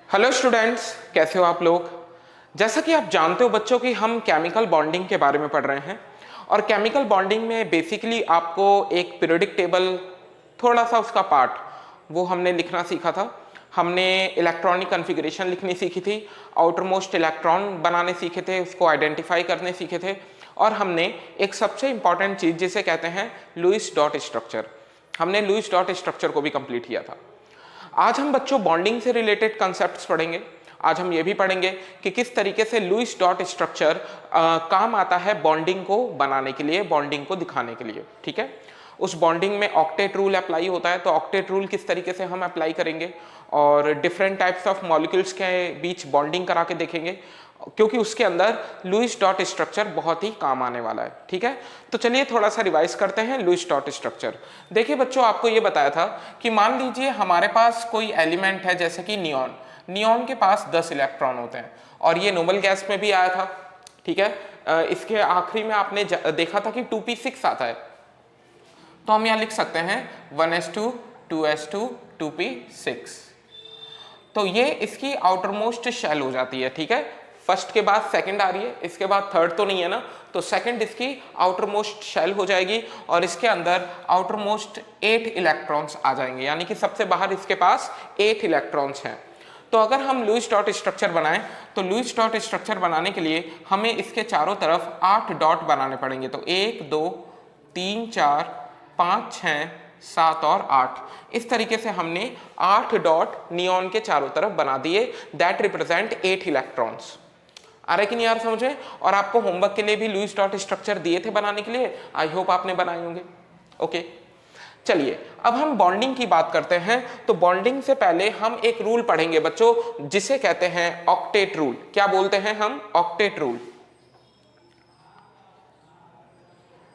Hello students, कैसे हो आप लोग। जैसा कि आप जानते हो बच्चों कि हम केमिकल बॉन्डिंग के बारे में पढ़ रहे हैं और केमिकल बॉन्डिंग में बेसिकली आपको एक पीरियोडिक टेबल, थोड़ा सा उसका पार्ट वो हमने लिखना सीखा था। हमने इलेक्ट्रॉनिक कॉन्फ़िगरेशन लिखनी सीखी थी, आउटर मोस्ट इलेक्ट्रॉन बनाने सीखे थे, उसको आइडेंटिफाई करने सीखे थे और हमने एक सबसे इंपॉर्टेंट चीज़ जिसे कहते हैं लुईस डॉट स्ट्रक्चर, हमने लुईस डॉट स्ट्रक्चर को भी कंप्लीट किया था। आज हम बच्चों बॉन्डिंग से रिलेटेड कॉन्सेप्ट्स पढ़ेंगे। आज हम ये भी पढ़ेंगे कि किस तरीके से लुईस डॉट स्ट्रक्चर काम आता है बॉन्डिंग को बनाने के लिए, बॉन्डिंग को दिखाने के लिए। ठीक है, उस बॉन्डिंग में ऑक्टेट रूल अप्लाई होता है, तो ऑक्टेट रूल किस तरीके से हम अप्लाई करेंगे और डिफरेंट टाइप्स ऑफ मॉलिक्यूल्स के बीच बॉन्डिंग करा के देखेंगे, क्योंकि उसके अंदर लुईस डॉट स्ट्रक्चर बहुत ही काम आने वाला है। ठीक है, तो चलिए थोड़ा सा रिवाइज करते हैं लुईस डॉट स्ट्रक्चर। देखिए बच्चों, आपको ये बताया था कि मान लीजिए हमारे पास कोई एलिमेंट है जैसे कि नियॉन। नियॉन के पास 10 इलेक्ट्रॉन होते हैं और ये नोबल गैस में भी आया था। ठीक है, इसके आखिरी में आपने देखा था कि 2p6 आता है, तो हम यहाँ लिख सकते हैं 1s2 2s2 2p6। तो ये इसकी आउटर मोस्ट शेल हो जाती है। ठीक है, फर्स्ट के बाद सेकंड आ रही है, इसके बाद थर्ड तो नहीं है ना, तो सेकंड इसकी आउटर मोस्ट शेल हो जाएगी और इसके अंदर आउटर मोस्ट 8 इलेक्ट्रॉन्स आ जाएंगे, यानी कि सबसे बाहर इसके पास 8 इलेक्ट्रॉन्स हैं। तो अगर हम लुईस डॉट स्ट्रक्चर बनाएं तो लुईस डॉट स्ट्रक्चर बनाने के लिए हमें इसके चारों तरफ 8 डॉट बनाने पड़ेंगे। तो 1 2 3 4 5 6 7 और 8, इस तरीके से हमने 8 डॉट नियॉन के चारों तरफ बना दिए, दैट रिप्रेजेंट 8 इलेक्ट्रॉन्स। आ रहा है कि नहीं यार समझे। और आपको होमवर्क के लिए भी लुईस डॉट स्ट्रक्चर दिए थे बनाने के लिए, आई होप आपने बनाए होंगे। ओके, चलिए अब हम बॉन्डिंग की बात करते हैं। तो बॉन्डिंग से पहले हम एक रूल पढ़ेंगे बच्चों जिसे कहते हैं ऑक्टेट रूल। क्या बोलते हैं हम? Octet rule.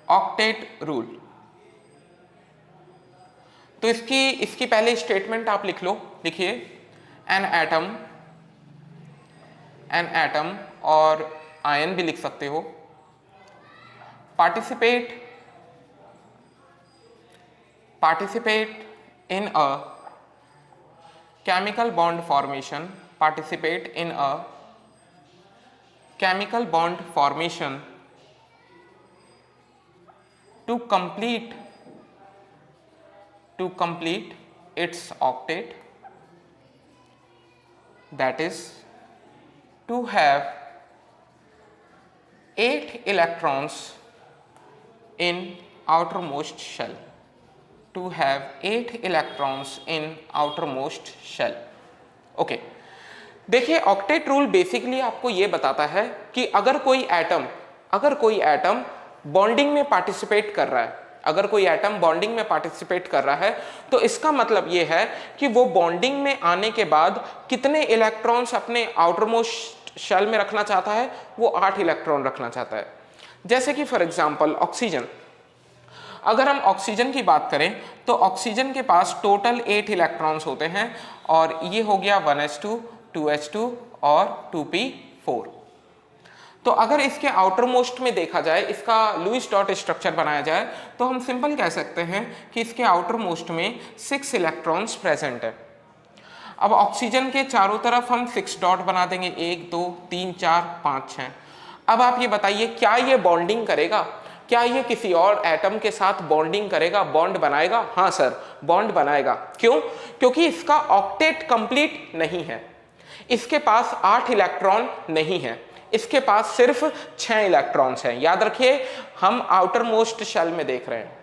Octet rule. तो इसकी पहले स्टेटमेंट आप लिख लो, लिखिए एन एटम और आयन भी लिख सकते हो, participate in a chemical bond formation, participate in a chemical bond formation to complete its octet, that is to have 8 electrons in outermost shell, to have 8 electrons in outermost shell. Okay, देखिए octet rule basically आपको ये बताता है कि अगर कोई atom bonding में participate कर रहा है, अगर कोई एटम बॉन्डिंग में पार्टिसिपेट कर रहा है तो इसका मतलब ये है कि वो बॉन्डिंग में आने के बाद कितने इलेक्ट्रॉन्स अपने आउटरमोस्ट शेल में रखना चाहता है, वो 8 इलेक्ट्रॉन रखना चाहता है। जैसे कि फॉर एग्जांपल ऑक्सीजन, अगर हम ऑक्सीजन की बात करें तो ऑक्सीजन के पास टोटल 8 इलेक्ट्रॉन्स होते हैं और ये हो गया 1s2 2s2 और 2p4। तो अगर इसके आउटर मोस्ट में देखा जाए, इसका लुईस डॉट स्ट्रक्चर बनाया जाए, तो हम सिंपल कह सकते हैं कि इसके आउटर मोस्ट में 6 इलेक्ट्रॉन्स प्रेजेंट है। अब ऑक्सीजन के चारों तरफ हम 6 डॉट बना देंगे, 1 2 3 4 5 6। अब आप ये बताइए, क्या ये बॉन्डिंग करेगा? क्या ये किसी और एटम के साथ बॉन्डिंग करेगा, बॉन्ड बनाएगा? हाँ सर, बॉन्ड बनाएगा। क्यों? क्योंकि इसका ऑक्टेट कंप्लीट नहीं है, इसके पास 8 इलेक्ट्रॉन नहीं है, इसके पास सिर्फ 6 इलेक्ट्रॉन्स हैं। याद रखिए, हम आउटर मोस्ट शेल में देख रहे हैं,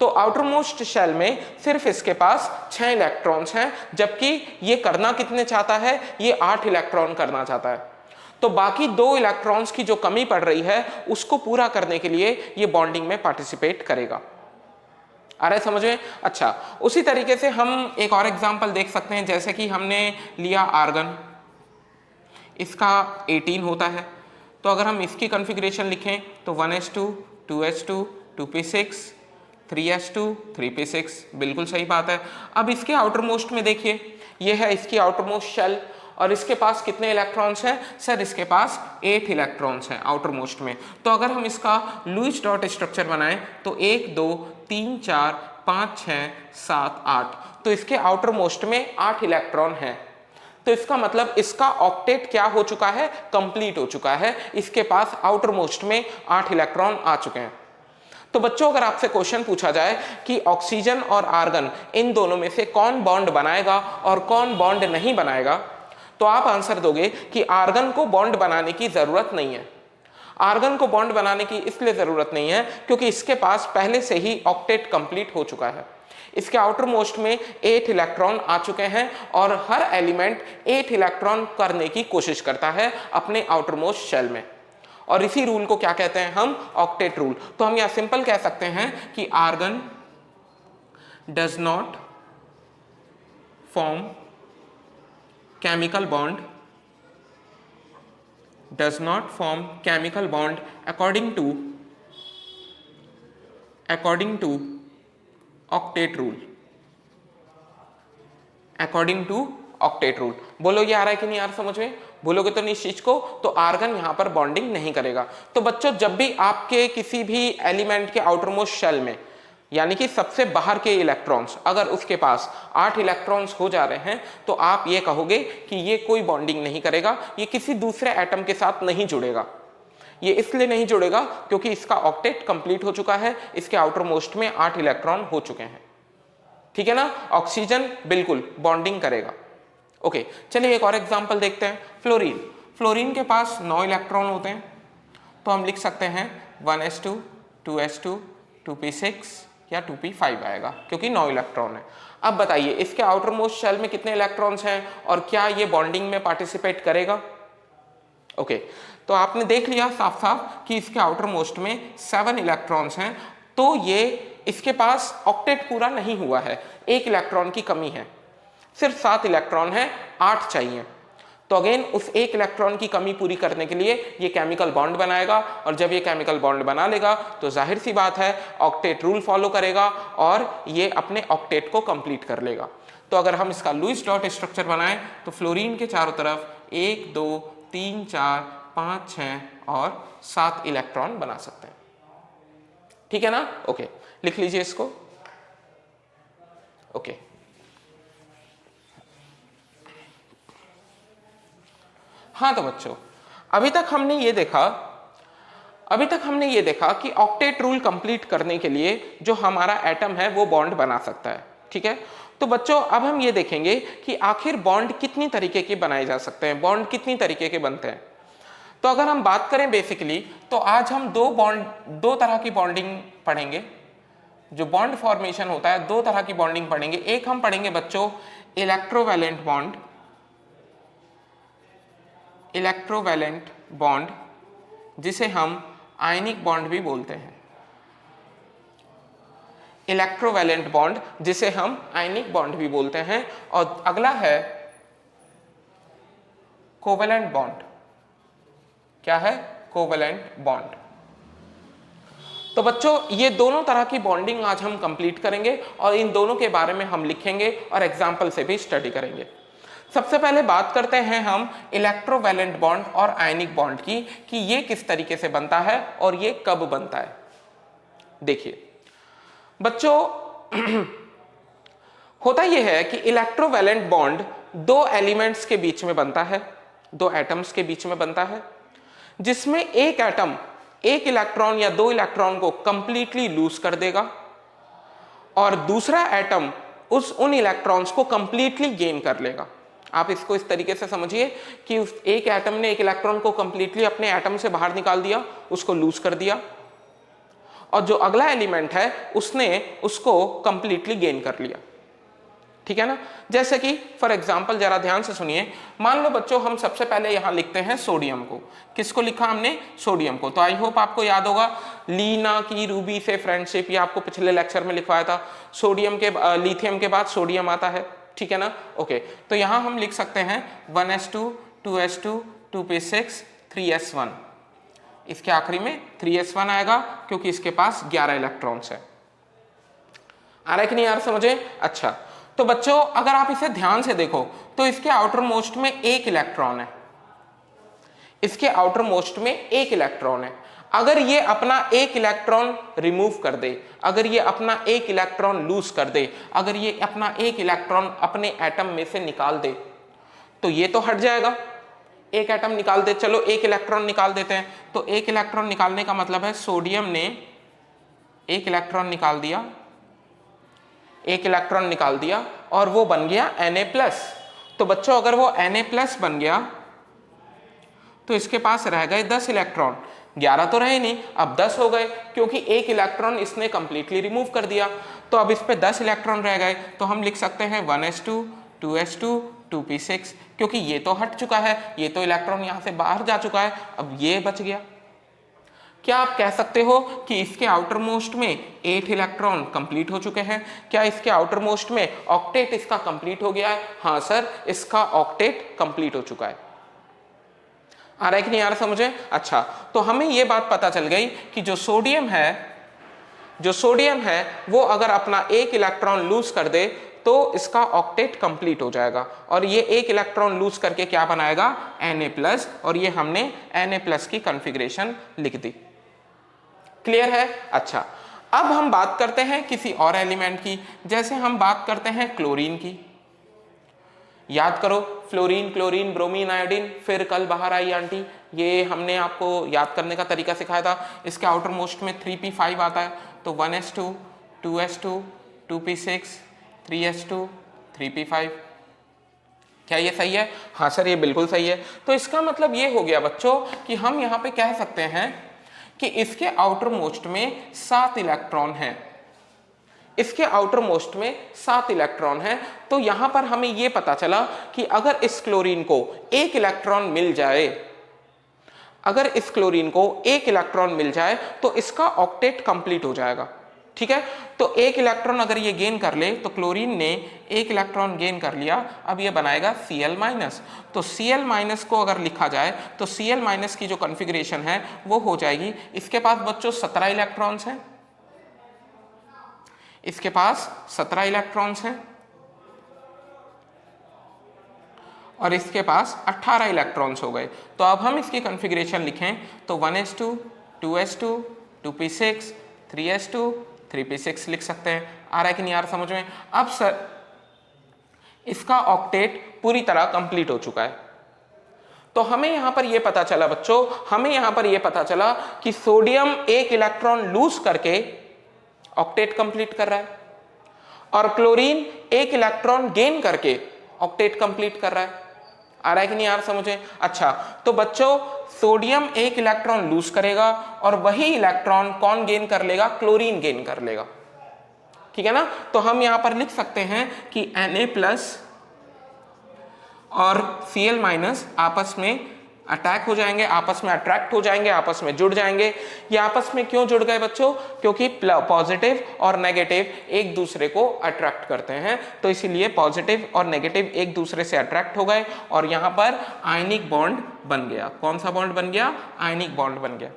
तो आउटर मोस्ट शेल में सिर्फ इसके पास 6 इलेक्ट्रॉन्स हैं, जबकि ये करना कितने चाहता है? ये 8 इलेक्ट्रॉन करना चाहता है। तो बाकी 2 इलेक्ट्रॉन्स की जो कमी पड़ रही है उसको पूरा करने के लिए ये बॉन्डिंग में पार्टिसिपेट करेगा। आ रहा है समझ में? अच्छा, उसी तरीके से हम एक और एग्जांपल देख सकते हैं, जैसे कि हमने लिया आर्गन, इसका 18 होता है। तो अगर हम इसकी कॉन्फ़िगरेशन लिखें तो 1s2 2s2 2p6 3s2 3p6, बिल्कुल सही बात है। अब इसके आउटर मोस्ट में देखिए, ये है इसकी आउटर मोस्ट शेल और इसके पास कितने इलेक्ट्रॉन्स हैं? सर इसके पास 8 इलेक्ट्रॉन्स हैं आउटर मोस्ट में। तो अगर हम इसका लुईस डॉट स्ट्रक्चर बनाएं तो 1 2 3 4 5 6 7 8, तो इसके आउटर मोस्ट में 8 इलेक्ट्रॉन हैं। तो इसका मतलब इसका ऑक्टेट क्या हो चुका है, कंप्लीट हो चुका है, इसके पास आउटर मोस्ट में 8 इलेक्ट्रॉन आ चुके हैं। तो बच्चों अगर आपसे क्वेश्चन पूछा जाए कि ऑक्सीजन और आर्गन इन दोनों में से कौन बॉन्ड बनाएगा और कौन बॉन्ड नहीं बनाएगा, तो आप आंसर दोगे कि आर्गन को बॉन्ड बनाने की जरूरत नहीं है। आर्गन को बॉन्ड बनाने की इसलिए जरूरत नहीं है क्योंकि इसके पास पहले से ही ऑक्टेट कंप्लीट हो चुका है। इसके आउटर मोस्ट में 8 इलेक्ट्रॉन आ चुके हैं और हर एलिमेंट 8 इलेक्ट्रॉन करने की कोशिश करता है अपने आउटर मोस्ट शेल में, और इसी रूल को क्या कहते हैं हम, ऑक्टेट रूल। तो हम यह सिंपल कह सकते हैं कि argon does not form chemical bond, does not form chemical bond according to octet rule, according to octet rule। बोलो ये आ रहा है कि नहीं यार समझ में, बोलोगे तो नहीं इस चीज को, तो आर्गन यहां पर बॉन्डिंग नहीं करेगा। तो बच्चों जब भी आपके किसी भी एलिमेंट के आउटर मोस्ट शेल में, यानी कि सबसे बाहर के इलेक्ट्रॉन्स, अगर उसके पास 8 इलेक्ट्रॉन्स हो जा रहे हैं तो आप ये कहोगे कि ये कोई बॉन्डिंग नहीं करेगा, ये किसी दूसरे एटम के साथ नहीं जुड़ेगा। ये इसलिए नहीं जुड़ेगा क्योंकि इसका ऑक्टेट कंप्लीट हो चुका है, इसके आउटर मोस्ट में 8 इलेक्ट्रॉन हो चुके हैं। ठीक है ना। ऑक्सीजन बिल्कुल बॉन्डिंग करेगा। ओके, चलिए एक और एग्जांपल देखते हैं। फ्लोरीन, फ्लोरीन के पास 9 इलेक्ट्रॉन होते हैं, तो हम लिख सकते हैं 1s2 2s2 2p6 या 2p5 आएगा क्योंकि 9 इलेक्ट्रॉन है। अब बताइए इसके आउटर मोस्ट शेल में कितने इलेक्ट्रॉन्स हैं और क्या ये बॉन्डिंग में पार्टिसिपेट करेगा। ओके, तो आपने देख लिया साफ साफ कि इसके आउटर मोस्ट में 7 इलेक्ट्रॉन्स हैं, तो ये इसके पास ऑक्टेट पूरा नहीं हुआ है, 1 इलेक्ट्रॉन की कमी है, सिर्फ 7 इलेक्ट्रॉन है, 8 चाहिए। तो अगेन उस 1 इलेक्ट्रॉन की कमी पूरी करने के लिए ये केमिकल बॉन्ड बनाएगा, और जब ये केमिकल बॉन्ड बना लेगा तो जाहिर सी बात है ऑक्टेट रूल फॉलो करेगा और ये अपने ऑक्टेट को कंप्लीट कर लेगा। तो अगर हम इसका लुईस डॉट स्ट्रक्चर बनाएं तो फ्लोरीन के चारों तरफ 1 2 3 4 5 6 और 7 इलेक्ट्रॉन बना सकते हैं। ठीक है ना। ओके, लिख लीजिए इसको। ओके, हाँ तो बच्चों अभी तक हमने ये देखा कि ऑक्टेट रूल कंप्लीट करने के लिए जो हमारा एटम है वो बॉन्ड बना सकता है। ठीक है, तो बच्चों अब हम ये देखेंगे कि आखिर बॉन्ड कितनी तरीके के बनाए जा सकते हैं, बॉन्ड कितनी तरीके के बनते हैं। तो अगर हम बात करें बेसिकली, तो आज हम दो तरह की बॉन्डिंग पढ़ेंगे। जो बॉन्ड फॉर्मेशन होता है, 2 तरह की बॉन्डिंग पढ़ेंगे। एक हम पढ़ेंगे बच्चों इलेक्ट्रोवैलेंट बॉन्ड, जिसे हम आयनिक बॉन्ड भी बोलते हैं। इलेक्ट्रोवैलेंट बॉन्ड जिसे हम आयनिक बॉन्ड भी बोलते हैं। और अगला है कोवैलेंट बॉन्ड। क्या है? Covalent bond. तो बच्चों ये दोनों तरह की बॉन्डिंग आज हम कंप्लीट करेंगे और इन दोनों के बारे में हम लिखेंगे और एग्जाम्पल से भी स्टडी करेंगे। सबसे पहले बात करते हैं हम इलेक्ट्रोवैलेंट बॉन्ड और आयनिक बॉन्ड की, कि ये किस तरीके से बनता है और ये कब बनता है। देखिए बच्चों होता यह है कि इलेक्ट्रोवैलेंट बॉन्ड 2 एलिमेंट्स के बीच में बनता है, 2 एटम्स के बीच में बनता है, जिसमें एक एटम 1 इलेक्ट्रॉन या 2 इलेक्ट्रॉन को कंप्लीटली लूज कर देगा और दूसरा एटम उन इलेक्ट्रॉन्स को कंप्लीटली गेन कर लेगा। आप इसको इस तरीके से समझिए कि उस एक एटम ने 1 इलेक्ट्रॉन को कंप्लीटली अपने एटम से बाहर निकाल दिया, उसको लूज कर दिया, और जो अगला एलिमेंट है उसने उसको कंप्लीटली गेन कर लिया। ठीक है ना। जैसे कि फॉर एग्जांपल जरा ध्यान से सुनिए, मान लो बच्चों हम सबसे पहले यहां लिखते हैं सोडियम को। किसको लिखा हमने? सोडियम को। तो आई होप आपको याद होगा लीना की रूबी से फ्रेंडशिप, ये आपको पिछले लेक्चर में लिखवाया था। सोडियम के लिथियम के बाद सोडियम आता है। ठीक है ना। ओके, तो यहां हम लिख सकते हैं 1s2 2s2 2p6 3s1। इसके आखिरी में 3s1 आएगा क्योंकि इसके पास 11 इलेक्ट्रॉन्स है। आ रहा है कि नहीं यार समझे? अच्छा, तो बच्चों अगर आप इसे ध्यान से देखो तो इसके आउटर मोस्ट में 1 इलेक्ट्रॉन है, इसके आउटर मोस्ट में 1 इलेक्ट्रॉन है। अगर ये अपना 1 इलेक्ट्रॉन रिमूव कर दे, अगर ये अपना 1 इलेक्ट्रॉन लूज कर दे, अगर ये अपना 1 इलेक्ट्रॉन अपने एटम में से निकाल दे, तो ये तो हट जाएगा, एक एटम निकाल दे, चलो एक इलेक्ट्रॉन निकाल देते हैं। तो एक इलेक्ट्रॉन निकालने का मतलब है सोडियम ने एक इलेक्ट्रॉन निकाल दिया, एक इलेक्ट्रॉन निकाल दिया और वो बन गया Na+। तो बच्चों अगर वो Na+ बन गया तो इसके पास रह गए 10 इलेक्ट्रॉन, 11 तो रहे नहीं, अब 10 हो गए क्योंकि एक इलेक्ट्रॉन इसने कंप्लीटली रिमूव कर दिया। तो अब इस पे 10 इलेक्ट्रॉन रह गए, तो हम लिख सकते हैं 1s2 2s2 2p6, क्योंकि ये तो हट चुका है, ये तो इलेक्ट्रॉन यहां से बाहर जा चुका है, अब ये बच गया। क्या आप कह सकते हो कि इसके आउटर मोस्ट में 8 इलेक्ट्रॉन कंप्लीट हो चुके हैं? क्या इसके आउटर मोस्ट में ऑक्टेट इसका कंप्लीट हो गया है? हाँ सर, इसका ऑक्टेट कंप्लीट हो चुका है। आ रहा है कि नहीं आ रहा समझे? अच्छा, तो हमें यह बात पता चल गई कि जो सोडियम है वो अगर अपना एक इलेक्ट्रॉन लूज कर दे तो इसका ऑक्टेट कंप्लीट हो जाएगा, और ये एक इलेक्ट्रॉन लूज करके क्या बनाएगा? Na+, और ये हमने Na+ की कॉन्फ़िगरेशन लिख दी। क्लियर है? अच्छा, अब हम बात करते हैं किसी और एलिमेंट की, जैसे हम बात करते हैं क्लोरीन की। याद करो, फ्लोरीन, क्लोरीन, ब्रोमीन, आयोडीन, फिर कल बाहर आई आंटी, ये हमने आपको याद करने का तरीका सिखाया था। इसके आउटर मोस्ट में 3p5 आता है, तो 1s2 2s2 2p6 3s2 3p5। क्या ये सही है? हाँ सर, ये बिल्कुल सही है। तो इसका मतलब ये हो गया बच्चों कि हम यहाँ पे कह सकते हैं कि इसके आउटर मोस्ट में 7 इलेक्ट्रॉन हैं, इसके आउटर मोस्ट में 7 इलेक्ट्रॉन हैं। तो यहां पर हमें यह पता चला कि अगर इस क्लोरीन को एक इलेक्ट्रॉन मिल जाए, अगर इस क्लोरीन को एक इलेक्ट्रॉन मिल जाए तो इसका ऑक्टेट कंप्लीट हो जाएगा। ठीक है, तो एक इलेक्ट्रॉन अगर ये गेन कर ले, तो क्लोरीन ने एक इलेक्ट्रॉन गेन कर लिया, अब ये बनाएगा Cl-। तो Cl- को अगर लिखा जाए तो Cl- की जो कॉन्फ़िगरेशन है वो हो जाएगी, इसके पास बच्चों 17 इलेक्ट्रॉन्स हैं, इसके पास 17 इलेक्ट्रॉन्स हैं, और इसके पास 18 इलेक्ट्रॉन्स हो गए। तो अब हम इसकी कॉन्फ़िगरेशन लिखें तो 1s2 2s2 2p6 3s2 3p6 लिख सकते हैं। आ रहा है कि नहीं आ रहा समझ में? अब सर इसका ऑक्टेट पूरी तरह कंप्लीट हो चुका है। तो हमें यहां पर यह पता चला बच्चों, हमें यहां पर यह पता चला कि सोडियम एक इलेक्ट्रॉन लूज करके ऑक्टेट कंप्लीट कर रहा है, और क्लोरीन एक इलेक्ट्रॉन गेन करके ऑक्टेट कंप्लीट कर रहा है। आ रहा है कि नहीं आ रहा समझे? अच्छा, तो बच्चों सोडियम एक इलेक्ट्रॉन लूज करेगा और वही इलेक्ट्रॉन कौन गेन कर लेगा? क्लोरीन गेन कर लेगा। ठीक है ना? तो हम यहां पर लिख सकते हैं कि Na+ और Cl- आपस में अटैक हो जाएंगे, आपस में अट्रैक्ट हो जाएंगे, आपस में जुड़ जाएंगे। ये आपस में क्यों जुड़ गए बच्चों? क्योंकि पॉजिटिव और नेगेटिव एक दूसरे को अट्रैक्ट करते हैं, तो इसीलिए पॉजिटिव और नेगेटिव एक दूसरे से अट्रैक्ट हो गए और यहां पर आयनिक बॉन्ड बन गया। कौन सा बॉन्ड बन गया? आयनिक बॉन्ड बन गया।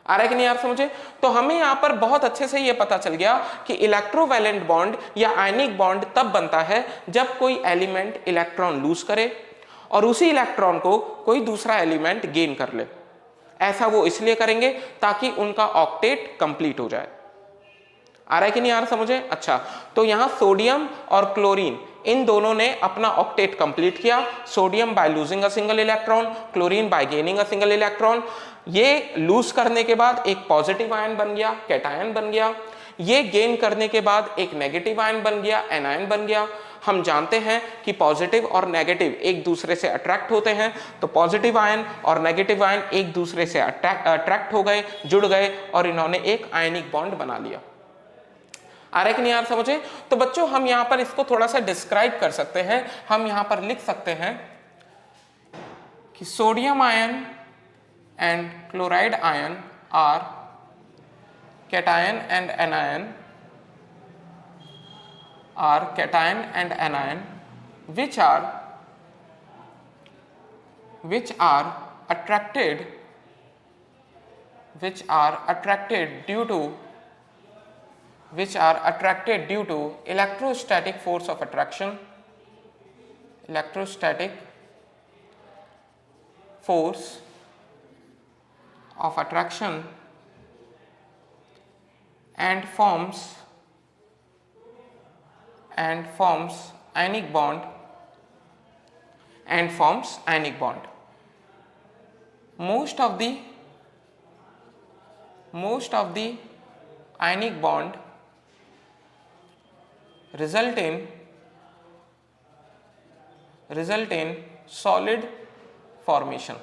आ रहा है कि नहीं आप समझे? तो हमें यहां पर बहुत अच्छे से यह पता चल गया कि इलेक्ट्रोवैलेंट बॉन्ड या आयनिक बॉन्ड तब बनता है जब कोई एलिमेंट इलेक्ट्रॉन लूज करे और उसी इलेक्ट्रॉन को कोई दूसरा एलिमेंट गेन कर ले। ऐसा वो इसलिए करेंगे ताकि उनका ऑक्टेट कंप्लीट हो जाए। आ रहा है कि नहीं आ रहा समझे? अच्छा, तो यहां सोडियम और क्लोरीन इन दोनों ने अपना ऑक्टेट कंप्लीट किया, sodium by losing a single electron, chlorine bye gaining a single electron. ये लूज करने के बाद एक पॉजिटिव आयन बन गया, कैटायन बन गया। ये गेन करने के बाद एक नेगेटिव आयन बन गया, एनायन बन गया। हम जानते हैं कि पॉजिटिव और नेगेटिव एक दूसरे से अट्रैक्ट होते हैं, तो पॉजिटिव आयन और नेगेटिव आयन एक दूसरे से अट्रैक्ट हो गए, जुड़ गए और इन्होंने एक आयनिक बॉन्ड बना लिया। आ रहा है कि नहीं यार समझे? तो बच्चों हम यहां पर इसको थोड़ा सा डिस्क्राइब कर सकते हैं। हम यहां पर लिख सकते हैं कि sodium ion and chloride ion are cation and anion which are attracted due to electrostatic force of attraction, and forms ionic bond and forms ionic bond. Most of the ionic bond result in solid formation.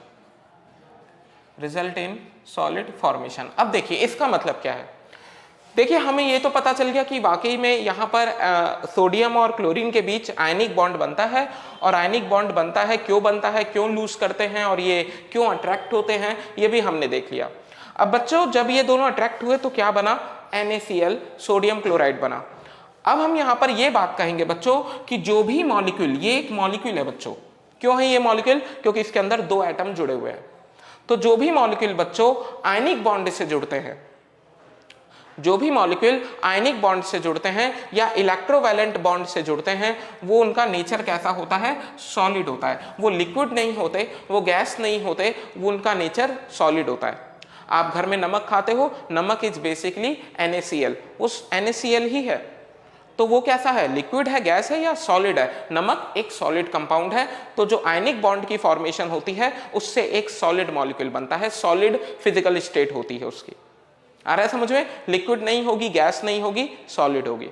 अब देखिए इसका मतलब क्या है. देखिए हमें ये तो पता चल गया कि वाकई में यहाँ पर सोडियम और क्लोरीन के बीच आयनिक बॉन्ड बनता है, और आयनिक बॉन्ड बनता है, क्यों बनता है, क्यों लूज करते हैं और ये क्यों अट्रैक्ट होते हैं, ये भी हमने देख लिया. अब बच्चों जब ये दोनों अट्रैक्ट हुए तो क्या बना, NaCl सोडियम क्लोराइड बना. अब हम यहाँ पर ये बात कहेंगे बच्चों कि जो भी मॉलिक्यूल, ये एक मॉलिक्यूल है बच्चों, क्यों है ये मॉलिक्यूल, क्योंकि इसके अंदर 2 एटम जुड़े हुए हैं. तो जो भी मॉलिक्यूल बच्चों आयनिक बॉन्ड से जुड़ते हैं, जो भी मॉलिक्यूल आयनिक बॉन्ड से जुड़ते हैं या इलेक्ट्रोवैलेंट बॉन्ड से जुड़ते हैं, वो उनका नेचर कैसा होता है, सॉलिड होता है. वो लिक्विड नहीं होते, वो गैस नहीं होते, वो उनका नेचर सॉलिड होता है. आप घर में नमक खाते हो, नमक इज बेसिकली NaCl, उस NaCl ही है. तो वो कैसा है, लिक्विड है, गैस है या सॉलिड है. नमक एक सॉलिड कंपाउंड है. तो जो आयनिक बॉन्ड की फॉर्मेशन होती है उससे एक सॉलिड मॉलिक्यूल बनता है, सॉलिड फिजिकल स्टेट होती है उसकी. आ रहा है समझ में, लिक्विड नहीं होगी, गैस नहीं होगी, सॉलिड होगी.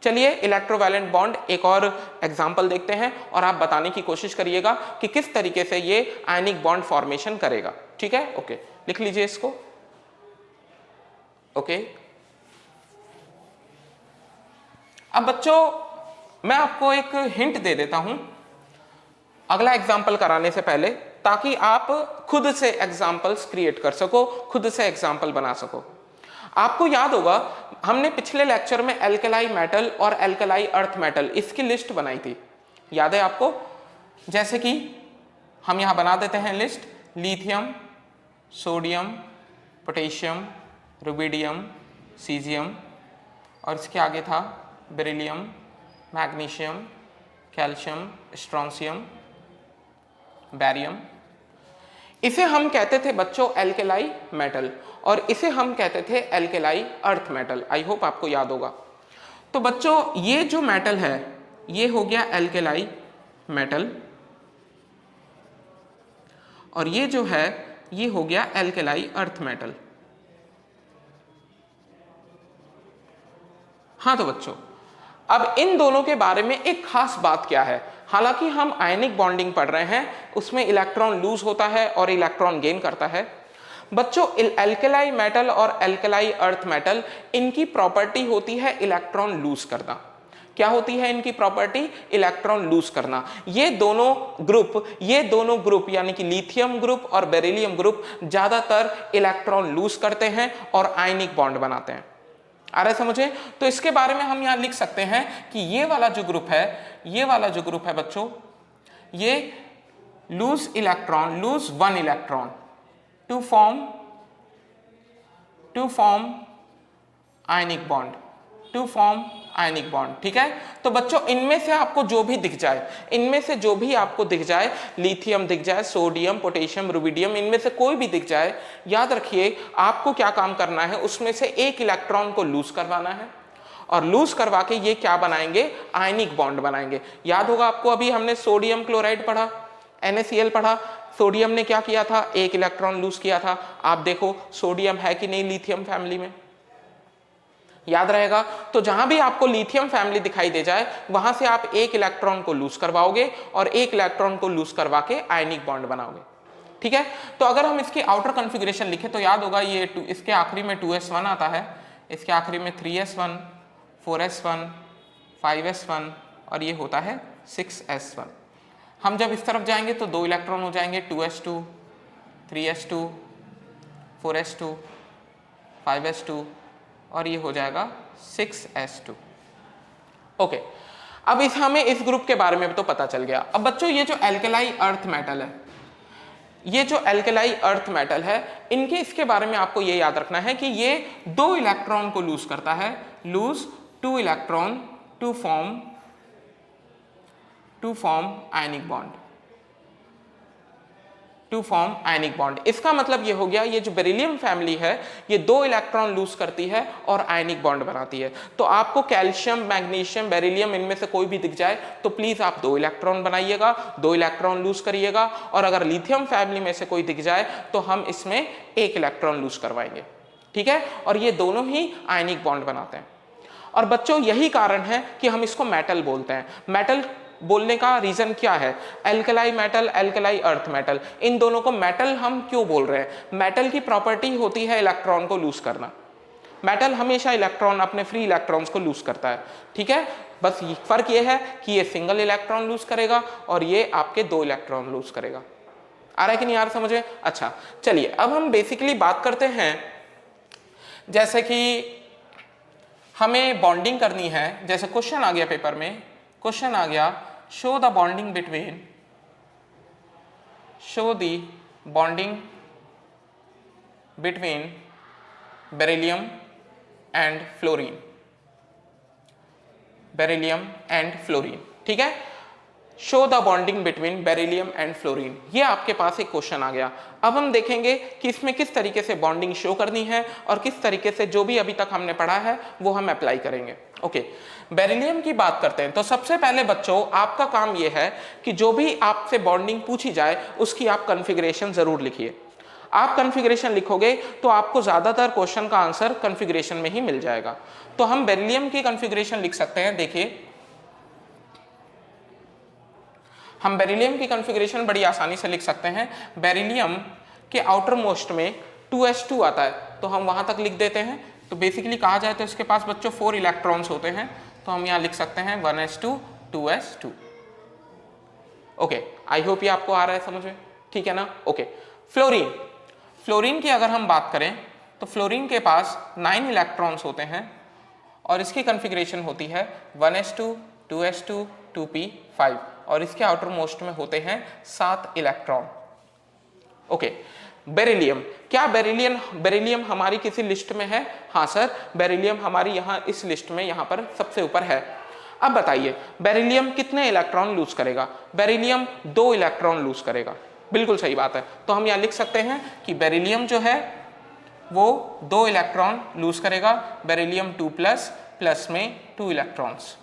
चलिए इलेक्ट्रोवैलेंट बॉन्ड एक और एग्जांपल देखते हैं और आप बताने की कोशिश करिएगा कि किस तरीके से ये आयनिक बॉन्ड फॉर्मेशन करेगा. ठीक है, ओके, लिख लीजिए इसको. ओके, अब बच्चों मैं आपको एक हिंट दे देता हूं अगला एग्जाम्पल कराने से पहले, ताकि आप खुद से एग्जाम्पल्स क्रिएट कर सको, खुद से एग्जाम्पल बना सको. आपको याद होगा हमने पिछले लेक्चर में एल्कलाई मेटल और एल्कलाई अर्थ मेटल इसकी लिस्ट बनाई थी, याद है आपको. जैसे कि हम यहां बना देते हैं list, lithium, sodium, potassium, rubidium, caesium, और इसके आगे था beryllium, magnesium, calcium, strontium, barium. इसे हम कहते थे बच्चों एल्कलाई मेटल और इसे हम कहते थे alkali earth metal. I hope आपको याद होगा. तो बच्चों ये जो मेटल है ये हो गया एल्कलाई मेटल, और ये जो है ये हो गया एल्कलाई अर्थ मेटल. हाँ तो बच्चों अब इन दोनों के बारे में एक खास बात क्या है. हालांकि हम आयनिक बॉन्डिंग पढ़ रहे हैं, उसमें इलेक्ट्रॉन लूज होता है और इलेक्ट्रॉन गेन करता है. बच्चों एल्कलाई मेटल और एल्कलाई अर्थ मेटल, इनकी प्रॉपर्टी होती है इलेक्ट्रॉन लूज करना. क्या होती है इनकी प्रॉपर्टी, इलेक्ट्रॉन लूज करना. ये दोनों ग्रुप यानी कि लिथियम ग्रुप और बेरिलियम ग्रुप ज्यादातर इलेक्ट्रॉन लूज करते हैं और आयनिक बॉन्ड बनाते हैं. आ रहा है समझे. तो इसके बारे में हम यहां लिख सकते हैं कि ये वाला जो ग्रुप है बच्चों, ये lose one electron to form ionic bond. ठीक है. तो बच्चों इनमें से आपको जो भी दिख जाए, लिथियम दिख जाए, सोडियम, पोटेशियम, रुबिडियम, इनमें से कोई भी दिख जाए, याद रखिए आपको क्या काम करना है, उसमें से एक इलेक्ट्रॉन को लूज करवाना है, और लूज करवा के ये क्या बनाएंगे, आयनिक बॉन्ड बनाएंगे. याद होगा आपको अभी हमने सोडियम क्लोराइड पढ़ा, NaCl पढ़ा. सोडियम ने क्या किया था, एक इलेक्ट्रॉन लूज किया था. आप देखो सोडियम है कि नहीं लिथियम फैमिली में, याद रहेगा. तो जहां भी आपको लिथियम फैमिली दिखाई दे जाए वहां से आप एक इलेक्ट्रॉन को लूज करवाओगे और एक इलेक्ट्रॉन को लूज करवा के आयनिक बॉन्ड बनाओगे. ठीक है. तो अगर हम इसकी आउटर कॉन्फ़िगरेशन लिखें तो याद होगा ये इसके आखिरी में 2s1 आता है, इसके आखिरी में 3s1, 4s1, 5s1 और ये होता है 6s1. हम जब इस तरफ जाएंगे तो 2 इलेक्ट्रॉन हो जाएंगे, 2s2, 3s2, 4s2, 5s2 और ये हो जाएगा 6s2. ओके. अब हमें इस ग्रुप के बारे में तो पता चल गया. अब बच्चों ये जो एल्कलाई अर्थ मेटल है, इनके इसके बारे में आपको ये याद रखना है कि ये 2 इलेक्ट्रॉन को लूज करता है, lose 2 electron to form ionic bond. To form ionic bond. इसका मतलब ये हो गया, ये जो बेरिलियम फैमिली है ये 2 इलेक्ट्रॉन लूज करती है और आयनिक बॉन्ड बनाती है। तो आपको कैल्शियम, मैग्नीशियम, बेरिलियम इनमें से कोई भी दिख जाए तो प्लीज आप 2 इलेक्ट्रॉन बनाइएगा, 2 इलेक्ट्रॉन लूज करिएगा। और अगर लिथियम फैमिली में से कोई दिख जाए तो हम इसमें 1 इलेक्ट्रॉन लूज करवाएंगे, ठीक है। और ये दोनों ही आयनिक बॉन्ड बनाते हैं। और बच्चों यही कारण है कि हम इसको मेटल बोलते हैं। मेटल बोलने का रीजन क्या है? Alkali metal, alkali earth metal, इन दोनों को मेटल हम क्यों बोल रहे हैं? मेटल की प्रॉपर्टी होती है इलेक्ट्रॉन को लूज करना। मेटल हमेशा इलेक्ट्रॉन, अपने फ्री इलेक्ट्रॉन्स को लूज करता है, ठीक है। बस फर्क ये है कि ये सिंगल इलेक्ट्रॉन लूज करेगा और ये आपके 2 इलेक्ट्रॉन लूज करेगा। आ रहा है कि नहीं आ रहा समझ में? अच्छा चलिए, अब हम बेसिकली बात करते हैं, जैसे कि हमें बॉन्डिंग करनी है। जैसे क्वेश्चन आ गया पेपर में, क्वेश्चन आ गया show the bonding between, show the bonding between beryllium and fluorine, beryllium and fluorine, ठीक है। Show the bonding between beryllium and fluorine, ये आपके पास एक क्वेश्चन आ गया। अब हम देखेंगे कि इसमें किस तरीके से बॉन्डिंग शो करनी है और किस तरीके से जो भी अभी तक हमने पढ़ा है वो हम अप्लाई करेंगे। ओके, बेरिलियम की बात करते हैं। तो सबसे पहले बच्चों आपका काम ये है कि जो भी आपसे बॉन्डिंग पूछी जाए उसकी आप कॉन्फ़िगरेशन जरूर लिखिए। आप कॉन्फ़िगरेशन लिखोगे तो आपको ज्यादातर क्वेश्चन का आंसर कॉन्फ़िगरेशन में ही मिल जाएगा। तो हम बेरिलियम की कॉन्फ़िगरेशन लिख सकते हैं। देखिए, हम बेरिलियम की कॉन्फ़िगरेशन बड़ी आसानी से लिख सकते हैं। बेरिलियम के आउटर मोस्ट में 2s2 आता है, तो हम वहां तक लिख देते हैं। तो बेसिकली कहा जाए तो इसके पास बच्चों 4 इलेक्ट्रॉन्स होते हैं, तो हम यहाँ लिख सकते हैं 1s2 2s2। Okay, I hope ये आपको आ रहा है समझ में, ठीक है ना। ओके, फ्लोरीन, फ्लोरीन की अगर हम बात करें तो फ्लोरीन के पास 9 इलेक्ट्रॉन्स होते हैं और इसकी कॉन्फ़िगरेशन होती है 1s2 2s2 2p5 और इसके आउटर मोस्ट में होते हैं 7 इलेक्ट्रॉन। ओके, बेरिलियम, क्या बेरिलियम हमारी किसी लिस्ट में है? हाँ सर, बेरिलियम हमारी यहाँ इस लिस्ट में यहाँ पर सबसे ऊपर है। अब बताइए बेरिलियम कितने इलेक्ट्रॉन लूज करेगा? बेरिलियम 2 इलेक्ट्रॉन लूज करेगा, बिल्कुल सही बात है। तो हम यहाँ लिख सकते हैं कि बेरिलियम जो है वो 2 इलेक्ट्रॉन लूज करेगा। बेरिलियम 2+ प्लस में 2 इलेक्ट्रॉन्स।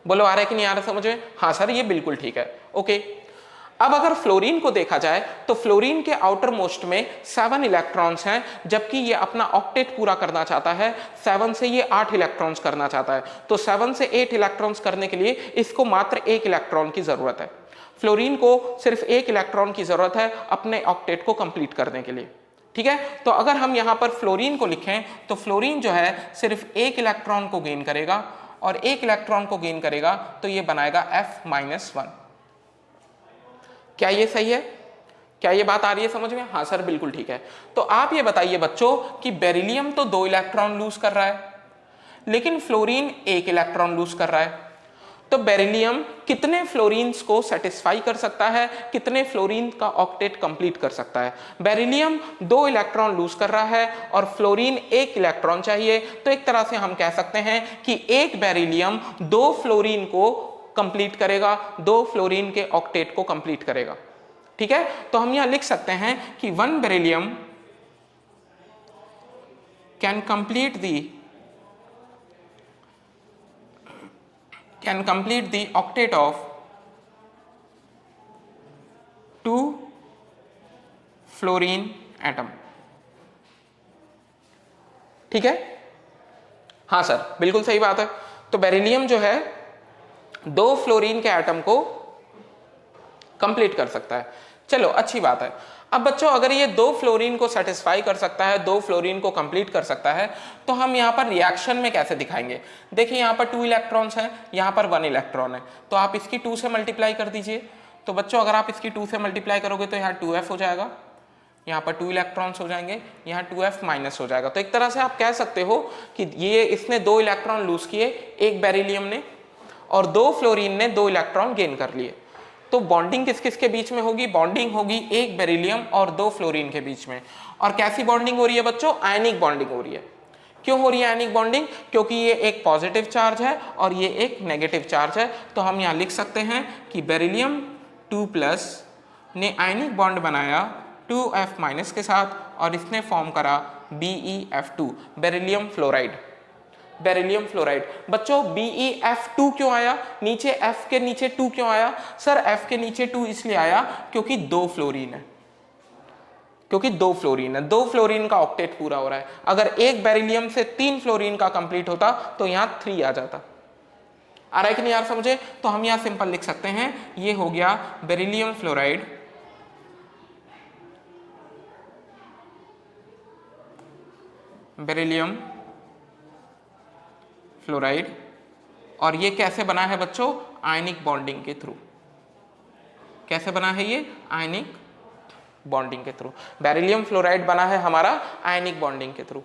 बोलो आ रहा है कि नहीं आ रहा समझ में? हाँ सर, ये बिल्कुल ठीक है। ओके, अब अगर फ्लोरीन को देखा जाए तो फ्लोरीन के आउटर मोस्ट में 7 इलेक्ट्रॉन्स हैं, जबकि ये अपना ऑक्टेट पूरा करना चाहता है। 7 से ये 8 इलेक्ट्रॉन्स करना चाहता है। तो 7 से 8 इलेक्ट्रॉन्स करने के लिए इसको मात्र 1 इलेक्ट्रॉन की जरूरत है। फ्लोरीन को सिर्फ 1 इलेक्ट्रॉन की जरूरत है अपने ऑक्टेट को कंप्लीट करने के लिए, ठीक है। तो अगर हम यहाँ पर फ्लोरीन को लिखें तो फ्लोरीन जो है सिर्फ 1 इलेक्ट्रॉन को गेन करेगा और 1 इलेक्ट्रॉन को गेन करेगा तो ये बनाएगा F-1। क्या ये सही है? क्या ये बात आ रही है समझ में? हाँ सर, बिल्कुल ठीक है। तो आप ये बताइए बच्चों कि बेरिलियम तो 2 इलेक्ट्रॉन लूज कर रहा है, लेकिन फ्लोरीन 1 इलेक्ट्रॉन लूज कर रहा है। तो बेरिलियम कितने फ्लोरीन्स को सेटिस्फाई कर सकता है, कितने फ्लोरीन का ऑक्टेट कंप्लीट कर सकता है? बेरिलियम 2 इलेक्ट्रॉन लूज कर रहा है और फ्लोरीन 1 इलेक्ट्रॉन चाहिए। तो एक तरह से हम कह सकते हैं कि 1 बेरिलियम 2 फ्लोरीन को कंप्लीट करेगा, 2 फ्लोरीन के ऑक्टेट को कंप्लीट करेगा, ठीक है। तो हम यहां लिख सकते हैं कि 1 beryllium can complete the octet of 2 fluorine atom, ठीक है। हाँ सर, बिल्कुल सही बात है। तो बेरिलियम जो है 2 फ्लोरीन के एटम को कंप्लीट कर सकता है। चलो अच्छी बात है। अब बच्चों अगर ये 2 फ्लोरीन को सेटिस्फाई कर सकता है, 2 फ्लोरीन को कंप्लीट कर सकता है, तो हम यहाँ पर रिएक्शन में कैसे दिखाएंगे? देखिए यहाँ पर 2 इलेक्ट्रॉन्स हैं, यहाँ पर 1 इलेक्ट्रॉन है, तो आप इसकी 2 से मल्टीप्लाई कर दीजिए। तो बच्चों अगर आप इसकी 2 से मल्टीप्लाई करोगे तो यहाँ 2f हो जाएगा, यहाँ पर 2 इलेक्ट्रॉन्स हो जाएंगे, यहाँ 2f माइनस हो जाएगा। तो एक तरह से आप कह सकते हो कि ये इसने 2 इलेक्ट्रॉन लूज किए, 1 बेरिलियम ने, और 2 फ्लोरीन ने 2 इलेक्ट्रॉन गेन कर लिए। तो बॉन्डिंग किस किस के बीच में होगी? बॉन्डिंग होगी 1 बेरिलियम और 2 फ्लोरीन के बीच में। और कैसी बॉन्डिंग हो रही है बच्चों? आयनिक बॉन्डिंग हो रही है। क्यों हो रही है आयनिक बॉन्डिंग? क्योंकि ये एक पॉजिटिव चार्ज है और ये एक नेगेटिव चार्ज है। तो हम यहाँ लिख सकते हैं कि बेरिलियम 2+ ने आयनिक बॉन्ड बनाया 2F माइनस के साथ और इसने फॉर्म करा BeF2 beryllium fluoride. Beryllium fluoride बच्चों BeF2 क्यों आया, नीचे F के नीचे 2 क्यों आया? सर F के नीचे 2 इसलिए आया क्योंकि 2 फ्लोरीन है, क्योंकि 2 फ्लोरीन है, 2 फ्लोरीन का ऑक्टेट पूरा हो रहा है। अगर एक बेरिलियम से 3 फ्लोरीन का कंप्लीट होता तो यहां 3 आ जाता। आ रहा है कि नहीं यार समझे? तो हम यहां सिंपल लिख सकते हैं, ये हो गया बेरिलियम फ्लोराइड बेरिलियम फ्लोराइड। और ये कैसे बना है बच्चों? आयनिक बॉन्डिंग के थ्रू। कैसे बना है ये? आयनिक बॉन्डिंग के थ्रू। बेरिलियम फ्लोराइड बना है हमारा आयनिक बॉन्डिंग के थ्रू।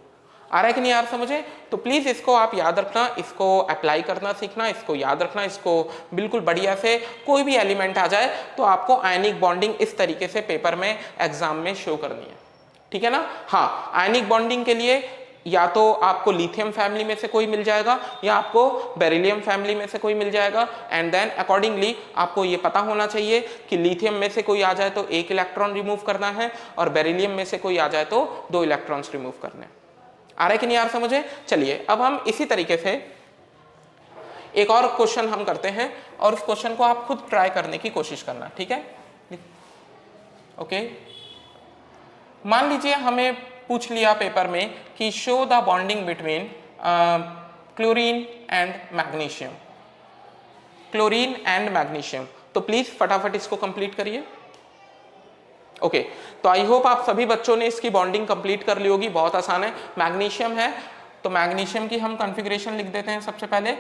आ रहा है कि नहीं यार समझे? तो प्लीज इसको आप याद रखना, इसको अप्लाई करना सीखना, इसको याद रखना, इसको बिल्कुल बढ़िया से कोई भी एलिमेंट आ जाए तो आपको आयनिक बॉन्डिंग इस तरीके से पेपर में एग्जाम में शो करनी है, ठीक है ना? हाँ, आयनिक बॉन्डिंग के लिए या तो आपको लिथियम फैमिली में से कोई मिल जाएगा या आपको बेरिलियम फैमिली में से कोई मिल जाएगा। एंड देन अकॉर्डिंगली आपको ये पता होना चाहिए कि लिथियम में से कोई आ जाए तो 1 इलेक्ट्रॉन रिमूव करना है और बेरिलियम में से कोई आ जाए तो 2 इलेक्ट्रॉन्स रिमूव करने हैं। आ रहा है कि नहीं यार समझे? चलिए अब हम इसी तरीके से एक और क्वेश्चन हम करते हैं और उस क्वेश्चन को आप खुद ट्राई करने की कोशिश करना, ठीक है? ओके, मान लीजिए हमें पूछ लिया पेपर में कि show the bonding between chlorine and magnesium, chlorine and magnesium. तो प्लीज फटाफट इसको कंप्लीट करिए। ओके, तो आई होप आप सभी बच्चों ने इसकी बॉन्डिंग कंप्लीट कर ली होगी। बहुत आसान है। मैग्नीशियम है तो मैग्नीशियम की हम कॉन्फ़िगरेशन लिख देते हैं। सबसे पहले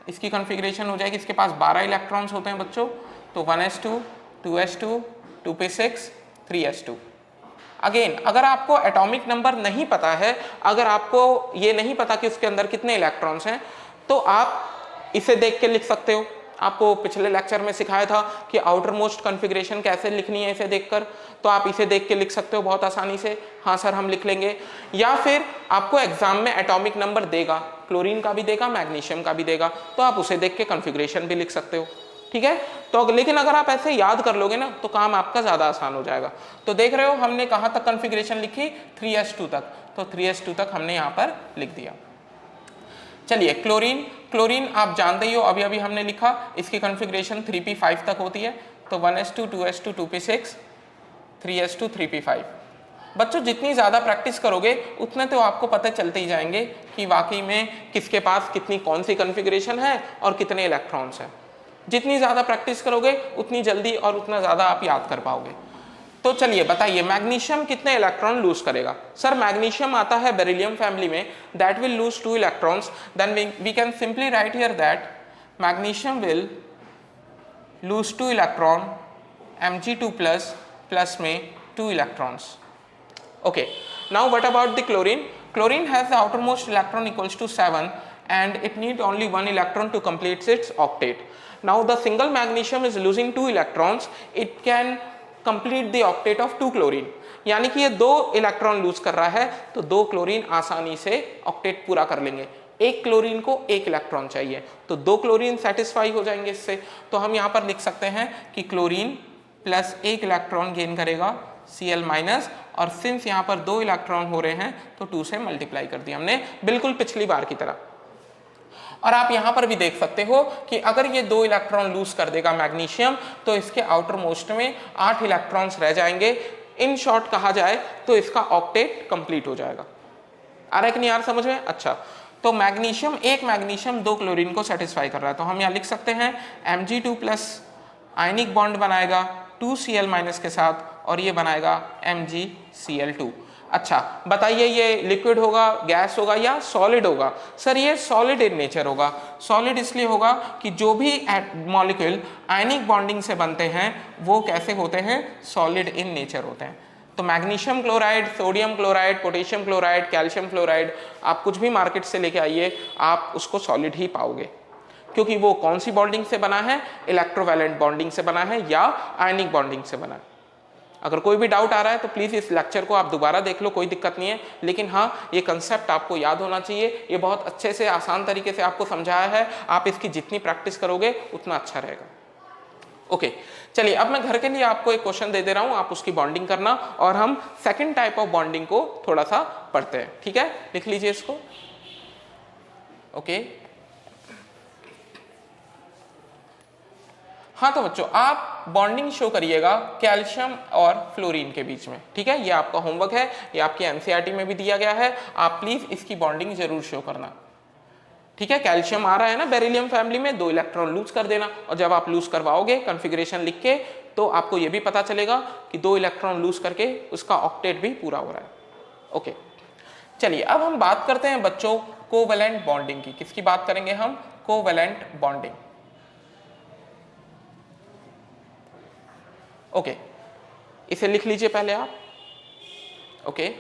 इसकी कॉन्फ़िगरेशन हो जाएगी, इसके पास 12 इलेक्ट्रॉन्स होते हैं बच्चों। तो 1s2 2s2 2p6 3s2। Again अगर आपको एटॉमिक नंबर नहीं पता है, अगर आपको ये नहीं पता कि उसके अंदर कितने इलेक्ट्रॉन्स हैं, तो आप इसे देख के लिख सकते हो। आपको पिछले लेक्चर में सिखाया था कि आउटर मोस्ट कॉन्फ़िगरेशन कैसे लिखनी है इसे देखकर, तो आप इसे देख के लिख सकते हो बहुत आसानी से। हाँ सर हम लिख लेंगे। या फिर आपको एग्जाम में एटॉमिक नंबर देगा, क्लोरीन का भी देगा मैग्नीशियम का भी देगा, तो आप उसे देख के कॉन्फ़िगरेशन भी लिख सकते हो, ठीक है? तो लेकिन अगर आप ऐसे याद कर लोगे ना तो काम आपका ज्यादा आसान हो जाएगा। तो देख रहे हो हमने कहां तक कॉन्फ़िगरेशन लिखी? 3s2 तक। तो 3s2 तक हमने यहां पर लिख दिया। चलिए क्लोरीन, क्लोरीन आप जानते ही हो, अभी अभी हमने लिखा, इसकी कॉन्फ़िगरेशन 3p5 तक होती है। तो 1s2 2s2 2p6 3s2 3p5। बच्चों जितनी ज़्यादा प्रैक्टिस करोगे उतने तो आपको पता चलते ही जाएंगे कि वाकई में किसके पास कितनी कौन सी कॉन्फ़िगरेशन है और कितने इलेक्ट्रॉन्स हैं। जितनी ज़्यादा प्रैक्टिस करोगे उतनी जल्दी और उतना ज़्यादा आप याद कर पाओगे। तो चलिए बताइए मैग्नीशियम कितने इलेक्ट्रॉन लूज करेगा? सर मैग्नीशियम आता है बेरिलियम फैमिली में, that will lose 2 electrons. Then we can simply write here that magnesium will lose 2 electron, Mg2 plus में 2 electrons. Okay, now what about the chlorine? Chlorine has the outermost electron equals to 7 and it needs only 1 electron to complete its octet. Now the single magnesium is losing 2 electrons, it can complete the octet of 2 chlorine. यानी कि ये 2 electron lose कर रहा है तो 2 chlorine आसानी से octet पूरा कर लेंगे। एक क्लोरीन को 1 इलेक्ट्रॉन चाहिए तो 2 क्लोरीन सेटिस्फाई हो जाएंगे इससे। तो हम यहाँ पर लिख सकते हैं कि क्लोरीन प्लस 1 इलेक्ट्रॉन गेन करेगा Cl माइनस, और सिंस यहाँ पर 2 इलेक्ट्रॉन हो रहे हैं तो 2 से मल्टीप्लाई कर दिया हमने, बिल्कुल पिछली बार की तरह। और आप यहाँ पर भी देख सकते हो कि अगर ये 2 इलेक्ट्रॉन लूज कर देगा मैग्नीशियम तो इसके आउटर मोस्ट में 8 इलेक्ट्रॉन्स रह जाएंगे। इन शॉर्ट कहा जाए तो इसका ऑक्टेट कंप्लीट हो जाएगा। आ रहा है कि नहीं यार समझ में? अच्छा, तो मैग्नीशियम, एक मैग्नीशियम 2 क्लोरीन को सेटिस्फाई कर रहा है, तो हम यहाँ लिख सकते हैं Mg2 प्लस आयनिक बॉन्ड बनाएगा 2Cl माइनस के साथ और ये बनाएगा MgCl2। अच्छा बताइए ये लिक्विड होगा, गैस होगा या सॉलिड होगा? सर ये सॉलिड इन नेचर होगा। सॉलिड इसलिए होगा कि जो भी मॉलिक्यूल आयनिक बॉन्डिंग से बनते हैं वो कैसे होते हैं? सॉलिड इन नेचर होते हैं। तो magnesium chloride, sodium chloride, potassium chloride, calcium chloride, आप कुछ भी मार्केट से लेके आइए आप उसको सॉलिड ही पाओगे, क्योंकि वो कौन सी बॉन्डिंग से बना है? इलेक्ट्रोवैलेंट बॉन्डिंग से बना है या आयनिक बॉन्डिंग से बना है। अगर कोई भी डाउट आ रहा है तो प्लीज़ इस लेक्चर को आप दोबारा देख लो, कोई दिक्कत नहीं है, लेकिन हाँ ये कंसेप्ट आपको याद होना चाहिए। ये बहुत अच्छे से आसान तरीके से आपको समझाया है, आप इसकी जितनी प्रैक्टिस करोगे उतना अच्छा रहेगा। ओके चलिए अब मैं घर के लिए आपको एक क्वेश्चन दे दे रहा हूं, आप उसकी बॉन्डिंग करना और हम सेकंड टाइप ऑफ बॉन्डिंग को थोड़ा सा पढ़ते हैं, ठीक है? लिख लीजिए इसको। ओके हाँ तो बच्चों आप बॉन्डिंग शो करिएगा कैल्शियम और फ्लोरीन के बीच में, ठीक है? ये आपका होमवर्क है, ये आपकी एनसीईआरटी में भी दिया गया है, आप प्लीज इसकी बॉन्डिंग जरूर शो करना, ठीक है? कैल्शियम आ रहा है ना बेरिलियम फैमिली में, 2 इलेक्ट्रॉन लूज कर देना, और जब आप लूज करवाओगे कॉन्फ़िगरेशन लिख के तो आपको ये भी पता चलेगा कि 2 इलेक्ट्रॉन लूज करके उसका ऑक्टेट भी पूरा हो रहा है। ओके चलिए अब हम बात करते हैं बच्चों कोवैलेंट बॉन्डिंग की। किसकी बात करेंगे हम? Covalent bonding. ओके इसे लिख लीजिए पहले आप। ओके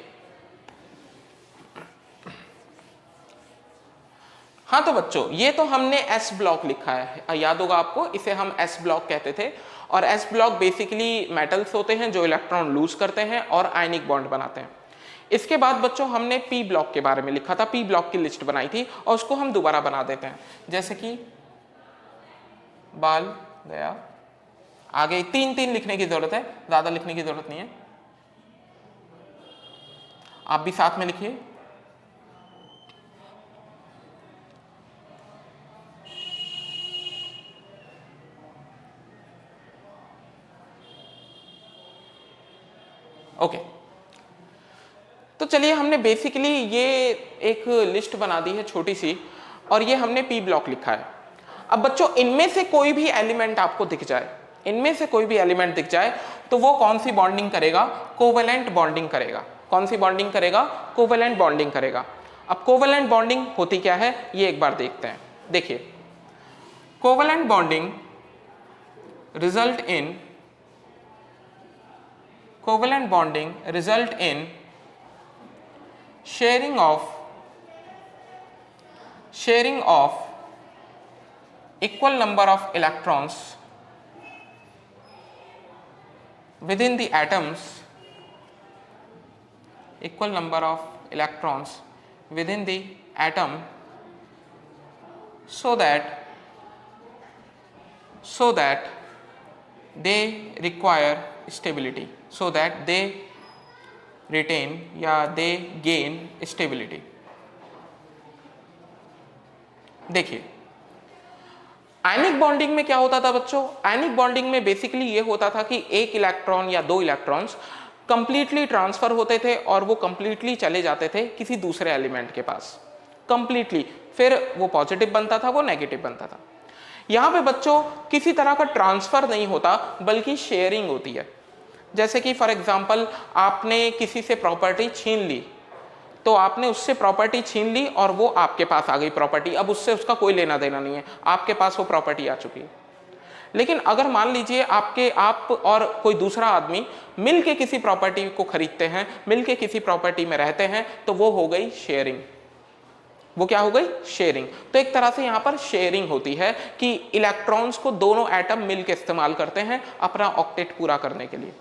हाँ तो बच्चों ये तो हमने एस ब्लॉक लिखा है, याद होगा आपको, इसे हम एस ब्लॉक कहते थे। और एस ब्लॉक बेसिकली मेटल्स होते हैं जो इलेक्ट्रॉन लूज करते हैं और आयनिक बॉन्ड बनाते हैं। इसके बाद बच्चों हमने पी ब्लॉक के बारे में लिखा था, पी ब्लॉक की लिस्ट बनाई थी और उसको हम दोबारा बना देते हैं, जैसे कि बाल गया, आगे 3 लिखने की जरूरत है, ज्यादा लिखने की जरूरत नहीं है, आप भी साथ में लिखिए। ओके तो चलिए हमने बेसिकली ये एक लिस्ट बना दी है छोटी सी, और ये हमने पी ब्लॉक लिखा है। अब बच्चों इनमें से कोई भी एलिमेंट आपको दिख जाए, इनमें से कोई भी एलिमेंट दिख जाए तो वो कौन सी बॉन्डिंग करेगा? कोवैलेंट बॉन्डिंग करेगा। कौन सी बॉन्डिंग करेगा? कोवैलेंट बॉन्डिंग करेगा। अब कोवैलेंट बॉन्डिंग होती क्या है ये एक बार देखते हैं। देखिए covalent bonding result in covalent bonding result in sharing of equal number of electrons within the atoms, equal number of electrons within the atom, so that they require stability, so that they retain या they gain stability। देखिए ionic bonding में क्या होता था बच्चों? Ionic bonding में basically ये होता था कि 1 इलेक्ट्रॉन या 2 इलेक्ट्रॉन्स कंप्लीटली ट्रांसफर होते थे और वो कंप्लीटली चले जाते थे किसी दूसरे एलिमेंट के पास, कंप्लीटली, फिर वो पॉजिटिव बनता था, वो नेगेटिव बनता था। यहां पे बच्चों किसी तरह का ट्रांसफर नहीं होता बल्कि शेयरिंग होती है। जैसे कि फॉर एग्जांपल आपने किसी से प्रॉपर्टी छीन ली, तो आपने उससे प्रॉपर्टी छीन ली और वो आपके पास आ गई प्रॉपर्टी, अब उससे उसका कोई लेना देना नहीं है, आपके पास वो प्रॉपर्टी आ चुकी है। लेकिन अगर मान लीजिए आप और कोई दूसरा आदमी मिलके किसी प्रॉपर्टी को खरीदते हैं, मिलके किसी प्रॉपर्टी में रहते हैं, तो वो हो गई शेयरिंग। वो क्या हो गई? शेयरिंग। तो एक तरह से यहाँ पर शेयरिंग होती है कि इलेक्ट्रॉन्स को दोनों एटम मिलकर इस्तेमाल करते हैं अपना ऑक्टेट पूरा करने के लिए,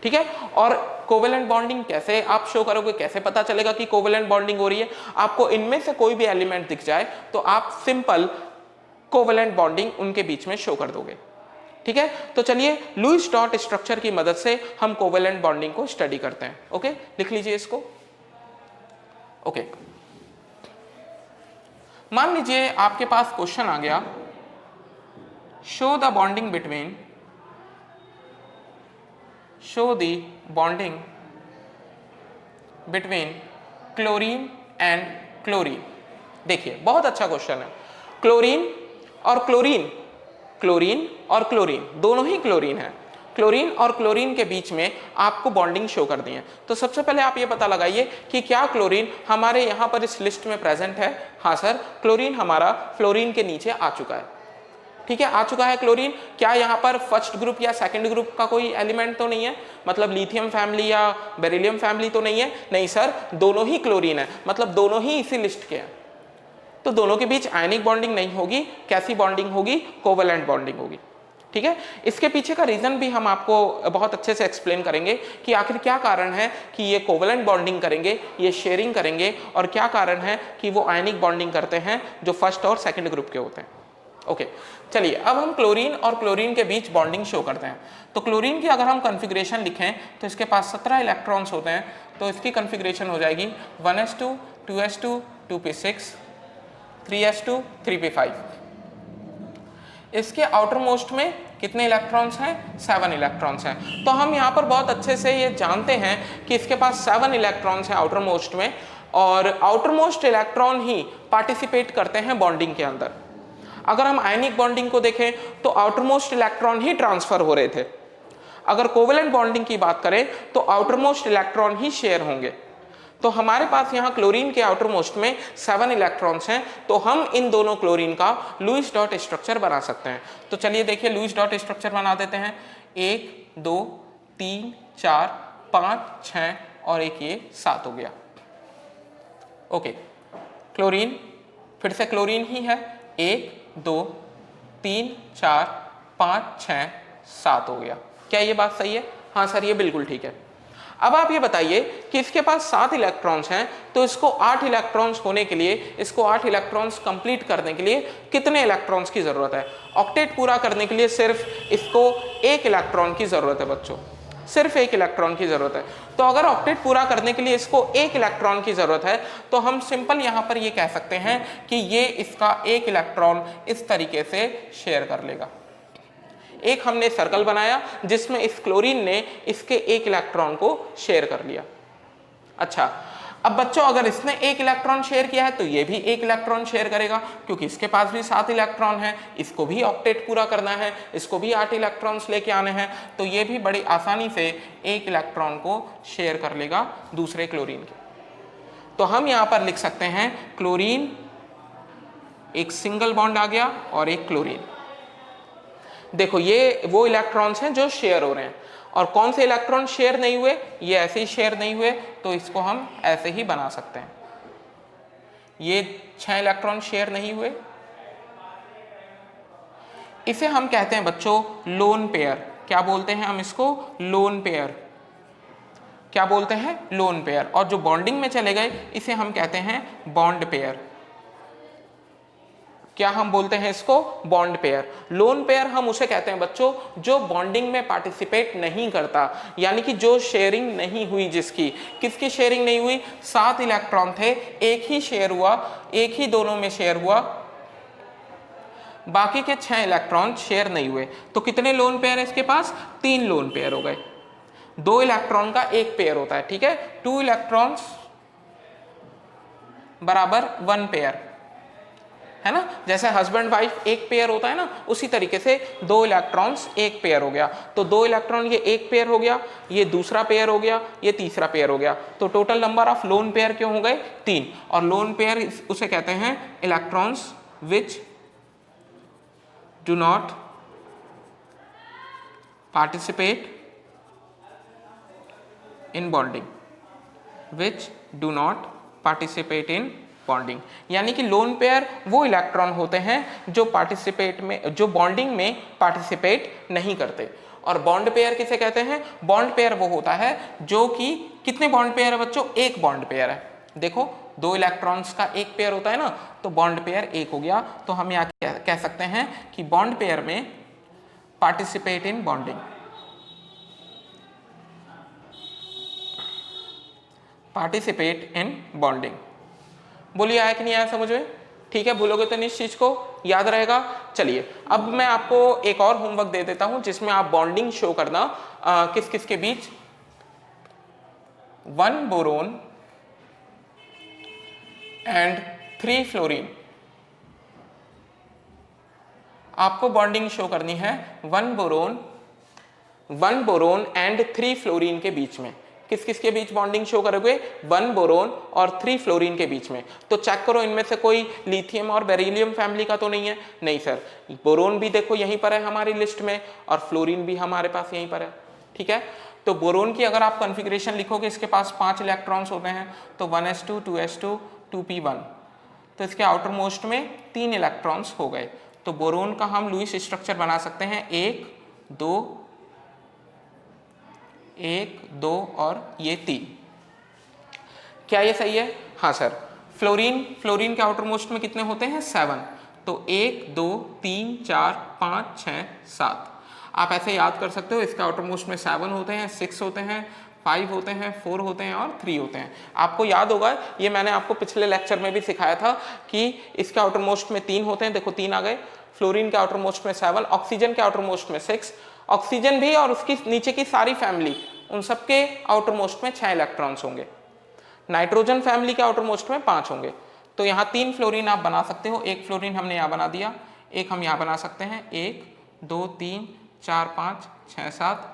ठीक है? और कोवैलेंट बॉन्डिंग कैसे आप शो करोगे, कैसे पता चलेगा कि कोवैलेंट बॉन्डिंग हो रही है? आपको इनमें से कोई भी एलिमेंट दिख जाए तो आप सिंपल कोवैलेंट बॉन्डिंग उनके बीच में शो कर दोगे, ठीक है? तो चलिए लुईस डॉट स्ट्रक्चर की मदद से हम कोवैलेंट बॉन्डिंग को स्टडी करते हैं। ओके लिख लीजिए इसको। ओके मान लीजिए आपके पास क्वेश्चन आ गया, show the bonding between chlorine and chlorine. देखिए बहुत अच्छा क्वेश्चन है। क्लोरीन और क्लोरीन दोनों ही क्लोरीन है। क्लोरीन और क्लोरीन के बीच में आपको बॉन्डिंग शो करनी है। तो सबसे पहले आप ये पता लगाइए कि क्या क्लोरीन हमारे यहाँ पर इस लिस्ट में प्रेजेंट है? हाँ सर, क्लोरीन हमारा फ्लोरीन के नीचे आ चुका है, ठीक है, आ चुका है क्लोरीन। क्या यहाँ पर फर्स्ट ग्रुप या सेकंड ग्रुप का कोई एलिमेंट तो नहीं है? मतलब लिथियम फैमिली या बेरिलियम फैमिली तो नहीं है? नहीं सर, दोनों ही क्लोरीन है, मतलब दोनों ही इसी लिस्ट के हैं। तो दोनों के बीच आयनिक बॉन्डिंग नहीं होगी। कैसी बॉन्डिंग होगी? कोवैलेंट बॉन्डिंग होगी, ठीक है? इसके पीछे का रीजन भी हम आपको बहुत अच्छे से एक्सप्लेन करेंगे कि आखिर क्या कारण है कि ये कोवैलेंट बॉन्डिंग करेंगे, ये शेयरिंग करेंगे, और क्या कारण है कि वो आयनिक बॉन्डिंग करते हैं जो फर्स्ट और सेकंड ग्रुप के होते हैं, ओके चलिए अब हम क्लोरीन और क्लोरीन के बीच बॉन्डिंग शो करते हैं। तो क्लोरीन की अगर हम कॉन्फ़िगरेशन लिखें तो इसके पास 17 इलेक्ट्रॉन्स होते हैं, तो इसकी कॉन्फ़िगरेशन हो जाएगी 1s2 2s2 2p6 3s2 3p5। इसके आउटर मोस्ट में कितने इलेक्ट्रॉन्स हैं? 7 इलेक्ट्रॉन्स हैं। तो हम यहाँ पर बहुत अच्छे से ये जानते हैं कि इसके पास 7 इलेक्ट्रॉन्स हैं आउटर मोस्ट में, और आउटर मोस्ट इलेक्ट्रॉन ही पार्टिसिपेट करते हैं बॉन्डिंग के अंदर। अगर हम आयनिक बॉन्डिंग को देखें तो आउटर मोस्ट इलेक्ट्रॉन ही ट्रांसफर हो रहे थे। अगर कोवेलेंट बॉन्डिंग की बात करें तो आउटर मोस्ट इलेक्ट्रॉन ही शेयर होंगे। तो हमारे पास यहाँ क्लोरीन के आउटर मोस्ट में 7 इलेक्ट्रॉन्स हैं, तो हम इन दोनों क्लोरीन का लुईस डॉट स्ट्रक्चर बना सकते हैं। तो चलिए देखिए लुईस डॉट स्ट्रक्चर बना देते हैं। 1 2 3 4 5 6 और एक ये 7 हो गया। ओके क्लोरीन, फिर से क्लोरीन ही है, 1 2 3 4 5 6 7 हो गया। क्या ये बात सही है? हाँ सर ये बिल्कुल ठीक है। अब आप ये बताइए कि इसके पास 7 इलेक्ट्रॉन्स हैं, तो इसको 8 इलेक्ट्रॉन्स होने के लिए, इसको 8 इलेक्ट्रॉन्स कंप्लीट करने के लिए कितने इलेक्ट्रॉन्स की जरूरत है? ऑक्टेट पूरा करने के लिए सिर्फ इसको 1 इलेक्ट्रॉन की जरूरत है बच्चों, सिर्फ 1 इलेक्ट्रॉन की जरूरत है। तो अगर ऑक्टेट पूरा करने के लिए इसको 1 इलेक्ट्रॉन की जरूरत है, तो हम सिंपल यहाँ पर ये कह सकते हैं कि ये इसका 1 इलेक्ट्रॉन इस तरीके से शेयर कर लेगा। एक हमने सर्कल बनाया जिसमें इस क्लोरीन ने इसके 1 इलेक्ट्रॉन को शेयर कर लिया। अच्छा अब बच्चों अगर इसने 1 इलेक्ट्रॉन शेयर किया है तो ये भी 1 इलेक्ट्रॉन शेयर करेगा, क्योंकि इसके पास भी 7 इलेक्ट्रॉन है, इसको भी ऑक्टेट पूरा करना है, इसको भी 8 इलेक्ट्रॉन्स लेके आने हैं, तो ये भी बड़ी आसानी से 1 इलेक्ट्रॉन को शेयर कर लेगा दूसरे क्लोरीन के। तो हम यहाँ पर लिख सकते हैं क्लोरीन, एक सिंगल बॉन्ड आ गया और एक क्लोरीन। देखो ये वो इलेक्ट्रॉन्स हैं जो शेयर हो रहे हैं, और कौन से इलेक्ट्रॉन शेयर नहीं हुए? ये ऐसे ही शेयर नहीं हुए, तो इसको हम ऐसे ही बना सकते हैं। ये 6 इलेक्ट्रॉन शेयर नहीं हुए, इसे हम कहते हैं बच्चों लोन पेयर। क्या बोलते हैं हम इसको? Lone pair. क्या बोलते हैं? Lone pair. और जो बॉन्डिंग में चले गए इसे हम कहते हैं बॉन्ड पेयर। क्या हम बोलते हैं इसको? Bond pair. लोन पेयर हम उसे कहते हैं बच्चों जो बॉन्डिंग में पार्टिसिपेट नहीं करता, यानी कि जो शेयरिंग नहीं हुई जिसकी। किसकी शेयरिंग नहीं हुई? 7 इलेक्ट्रॉन थे, एक ही शेयर हुआ, एक ही दोनों में शेयर हुआ, बाकी के 6 इलेक्ट्रॉन शेयर नहीं हुए। तो कितने लोन पेयर है इसके पास? 3 लोन पेयर हो गए। 2 इलेक्ट्रॉन का एक पेयर होता है, ठीक है, 2 इलेक्ट्रॉन्स बराबर 1 पेयर है ना। जैसे हस्बैंड वाइफ एक पेयर होता है ना, उसी तरीके से 2 इलेक्ट्रॉन्स एक पेयर हो गया। तो 2 इलेक्ट्रॉन ये एक पेयर हो गया, ये दूसरा पेयर हो गया, ये तीसरा पेयर हो गया। तो total number of lone pair क्यों हो गए? 3। और लोन पेयर उसे कहते हैं electrons which do not participate in bonding, which do not participate in bonding. यानी कि लोन पेयर वो इलेक्ट्रॉन होते हैं जो पार्टिसिपेट में, जो बॉन्डिंग में पार्टिसिपेट नहीं करते। और बॉन्ड पेयर किसे कहते हैं? बॉन्ड पेयर वो होता है जो कि कितने बॉन्ड पेयर है बच्चों? एक बॉन्ड पेयर है। देखो 2 इलेक्ट्रॉन्स का एक पेयर होता है ना, तो बॉन्ड पेयर एक हो गया। तो हम यहाँ कह सकते हैं कि बॉन्ड पेयर में participate in bonding, participate in bonding. बोलिए आया कि नहीं आया समझ में? ठीक है, भूलोगे तो नहीं इस चीज को, याद रहेगा। चलिए अब मैं आपको एक और होमवर्क दे देता हूं जिसमें आप बॉन्डिंग शो करना किस किस के बीच। 1 बोरोन एंड 3 फ्लोरीन। आपको बॉन्डिंग शो करनी है 1 बोरोन एंड 3 फ्लोरीन के बीच में। किस किस के बीच बॉन्डिंग शो करोगे? 1 बोरोन और 3 फ्लोरीन के बीच में। तो चेक करो इनमें से कोई लिथियम और बेरिलियम फैमिली का तो नहीं है? नहीं सर, बोरोन भी देखो यहीं पर है हमारी लिस्ट में, और फ्लोरीन भी हमारे पास यहीं पर है, ठीक है। तो बोरोन की अगर आप कॉन्फ़िगरेशन लिखोगे, इसके पास 5 इलेक्ट्रॉन्स होते हैं, तो 1s2 2s2 2p1। तो इसके आउटर मोस्ट में 3 इलेक्ट्रॉन्स हो गए। तो बोरोन का हम लुईस स्ट्रक्चर बना सकते हैं 1 2 और ये 3। क्या ये सही है? हाँ सर। फ्लोरीन के आउटर मोस्ट में कितने होते हैं? 7। तो 1 2 3 4 5 6 7 आप ऐसे याद कर सकते हो। इसके आउटर मोस्ट में 7 होते हैं, 6 होते हैं, 5 होते हैं, 4 होते हैं और 3 होते हैं। आपको याद होगा, ये मैंने आपको पिछले लेक्चर में भी सिखाया था कि इसके आउटर मोस्ट में 3 होते हैं। देखो 3 आ गए। फ्लोरीन के आउटर मोस्ट में 7, ऑक्सीजन के आउटर मोस्ट में 6, ऑक्सीजन भी और उसकी नीचे की सारी फैमिली, उन सबके आउटर मोस्ट में 6 इलेक्ट्रॉन्स होंगे। नाइट्रोजन फैमिली के आउटर मोस्ट में 5 होंगे। तो यहाँ 3 फ्लोरीन आप बना सकते हो। एक फ्लोरीन हमने यहाँ बना दिया, एक हम यहाँ बना सकते हैं। 1 2 3 4 5 6 7,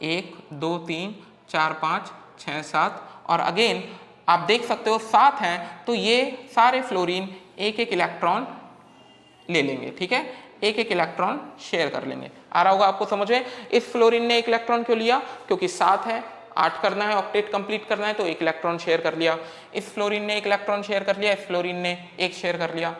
1 2 3 4 5 6 7 और अगेन आप देख सकते हो 7 हैं, तो ये सारे फ्लोरीन एक एक इलेक्ट्रॉन ले लेंगे। ठीक है, एक एक इलेक्ट्रॉन शेयर कर लेंगे। आ रहा होगा आपको समझ में। इस फ्लोरीन ने एक इलेक्ट्रॉन क्यों लिया? क्योंकि 7 है, 8 करना है, ऑक्टेट कंप्लीट करना है, तो एक इलेक्ट्रॉन शेयर कर लिया। इस फ्लोरीन ने एक इलेक्ट्रॉन शेयर कर लिया, इस फ्लोरीन ने एक शेयर कर लिया।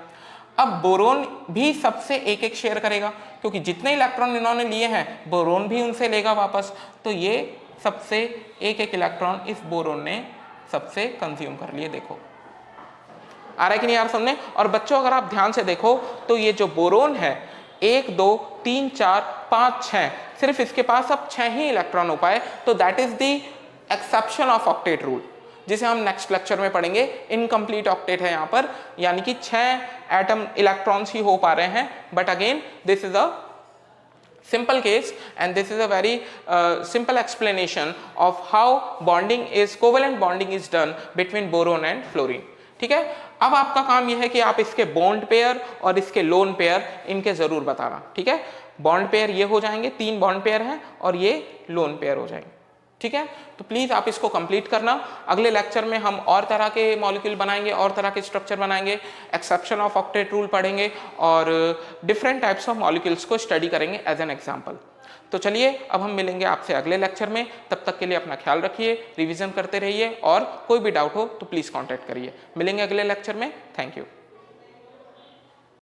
अब बोरोन भी सबसे एक एक शेयर करेगा, क्योंकि जितने इलेक्ट्रॉन इन्होंने लिए हैं बोरोन भी उनसे लेगा वापस, तो ये सबसे एक एक इलेक्ट्रॉन इस बोरोन ने सबसे कंज्यूम कर लिए। देखो आ रहा है कि नहीं यार समझने। और बच्चों अगर आप ध्यान से देखो तो ये जो बोरोन है 1 2 3 4 5 6, सिर्फ इसके पास अब 6 ही इलेक्ट्रॉन हो पाए, तो that is the exception of octet rule, जिसे हम नेक्स्ट लेक्चर में पढ़ेंगे। इनकम्प्लीट ऑक्टेट है यहाँ पर, यानी कि 6 एटम इलेक्ट्रॉन्स ही हो पा रहे हैं। But again this is a simple case and this is a very simple explanation of how bonding is, covalent bonding is done between boron and fluorine. ठीक है, अब आपका काम यह है कि आप इसके बॉन्ड पेयर और इसके लोन पेयर इनके जरूर बताना। ठीक है, बॉन्ड पेयर ये हो जाएंगे, 3 बॉन्ड पेयर हैं और ये लोन पेयर हो जाएंगे। ठीक है, तो प्लीज आप इसको कंप्लीट करना। अगले लेक्चर में हम और तरह के मॉलिक्यूल बनाएंगे, और तरह के स्ट्रक्चर बनाएंगे, एक्सेप्शन ऑफ ऑक्टेट रूल पढ़ेंगे और डिफरेंट टाइप्स ऑफ मॉलिक्यूल्स को स्टडी करेंगे एज एन एग्जांपल। तो चलिए अब हम मिलेंगे आपसे अगले लेक्चर में। तब तक के लिए अपना ख्याल रखिए, रिवीजन करते रहिए और कोई भी डाउट हो तो प्लीज कांटेक्ट करिए। मिलेंगे अगले लेक्चर में। Thank you.